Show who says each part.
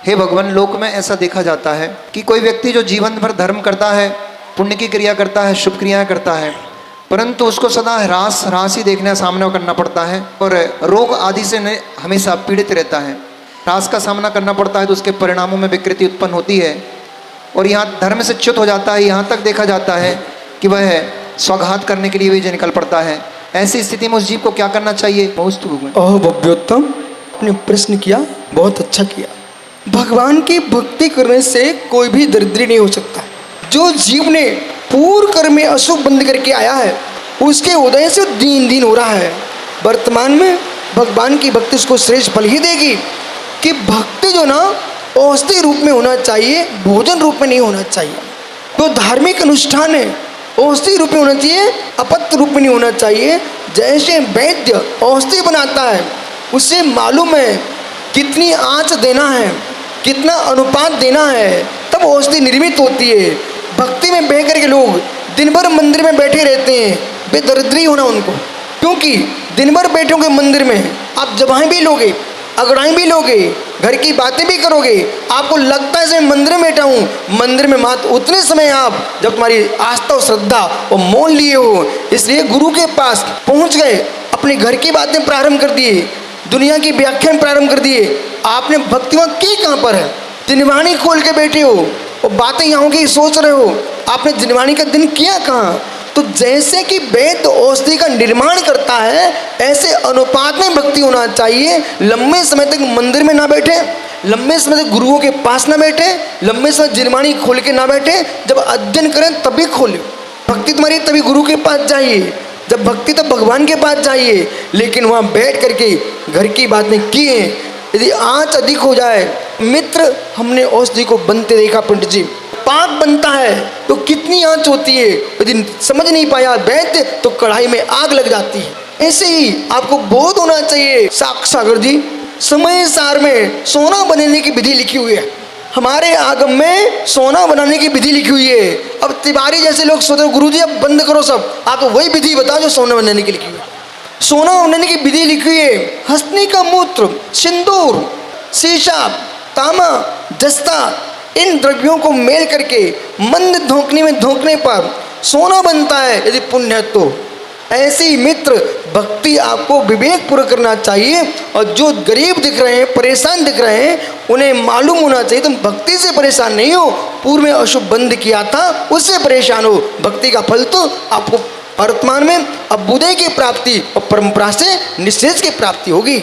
Speaker 1: हे भगवान, लोक में ऐसा देखा जाता है कि कोई व्यक्ति जो जीवन भर धर्म करता है, पुण्य की क्रिया करता है, शुभ क्रियाएं करता है, परंतु उसको सदा ह्रास ही देखने का सामना करना पड़ता है और रोग आदि से हमेशा पीड़ित रहता है। ह्रास का सामना करना पड़ता है तो उसके परिणामों में विकृति उत्पन्न होती है और यहाँ धर्म से च्युत हो जाता है। यहाँ तक देखा जाता है कि वह स्वघात करने के लिए भी निकल पड़ता है। ऐसी स्थिति में उस जीव को क्या करना चाहिए?
Speaker 2: ओह भव्योत्तम, आपने प्रश्न किया, बहुत अच्छा किया। भगवान की भक्ति करने से कोई भी दरिद्री नहीं हो सकता। जो जीव ने पूर्व कर्म में अशुभ बंद करके आया है, उसके उदय से दीन दीन हो रहा है। वर्तमान में भगवान की भक्ति उसको श्रेष्ठ फल ही देगी कि भक्ति जो ना औषधि रूप में होना चाहिए, भोजन रूप में नहीं होना चाहिए। तो धार्मिक अनुष्ठान है औषधि रूप में होना चाहिए, अपत्य रूप में नहीं होना चाहिए। जैसे वैद्य औषधि बनाता है, उससे मालूम है कितनी आंच देना है, कितना अनुपात देना है, तब औषधि निर्मित होती है। भक्ति में बह करके लोग दिन भर मंदिर में बैठे रहते हैं, बेदरिद्री होना उनको, क्योंकि दिन भर बैठोगे मंदिर में, आप जबाएं भी लोगे, अगड़ाएं भी लोगे, घर की बातें भी करोगे, आपको लगता है मैं मंदिर में बैठा हूँ। मंदिर में मात्र उतने समय आप जब तुम्हारी आस्था और श्रद्धा और मोल लिए हो, इसलिए गुरु के पास पहुँच गए, अपने घर की बातें प्रारंभ कर दिए, दुनिया की व्याख्यान प्रारंभ कर दिए। आपने भक्ति वहाँ की कहाँ पर है? जिनवाणी खोल के बैठे हो और बातें यहाँ की सोच रहे हो, आपने जिनवाणी का दिन किया कहाँ? तो जैसे कि वैद्य औषधि का निर्माण करता है, ऐसे अनुपात में भक्ति होना चाहिए। लंबे समय तक मंदिर में ना बैठे, लंबे समय तक गुरुओं के पास ना बैठे, लंबे समय जिनवाणी खोल के ना बैठे। जब अध्ययन करें तभी खोले भक्ति तुम्हारी, तभी गुरु के पास जाइए। जब भक्ति तब भगवान के पास जाइए, लेकिन वहाँ बैठ करके घर की बातें किए, यदि आँच अधिक हो जाए, मित्र हमने औषधि को बनते देखा पंडित जी, पाक बनता है तो कितनी आंच होती है, यदि समझ नहीं पाया वैद्य तो कढ़ाई में आग लग जाती है। ऐसे ही आपको बोध होना चाहिए। सागर जी, समय सार में सोना बनाने की विधि लिखी हुई है, हमारे आगम में सोना बनाने की विधि लिखी हुई है। अब तिवारी जैसे लोग सोचते गुरु जी अब बंद करो सब, आप वही विधि बताओ जो सोना बनाने की लिखी हुई है। सोना बनाने की विधि लिखी हुई है, हंसनी का मूत्र, सिंदूर, शीशा, तांबा, जस्ता, इन द्रव्यों को मेल करके मंद धोखने में धोखने पर सोना बनता है, यदि पुण्य है तो। ऐसी मित्र भक्ति आपको विवेक पूर्वक करना चाहिए। और जो गरीब दिख रहे हैं, परेशान दिख रहे हैं, उन्हें मालूम होना चाहिए तुम भक्ति से परेशान नहीं हो, पूर्व में अशुभ बंद किया था उससे परेशान हो। भक्ति का फल तो आपको वर्तमान में अभ्युदय की प्राप्ति और परंपरा से निश्चेष की प्राप्ति होगी।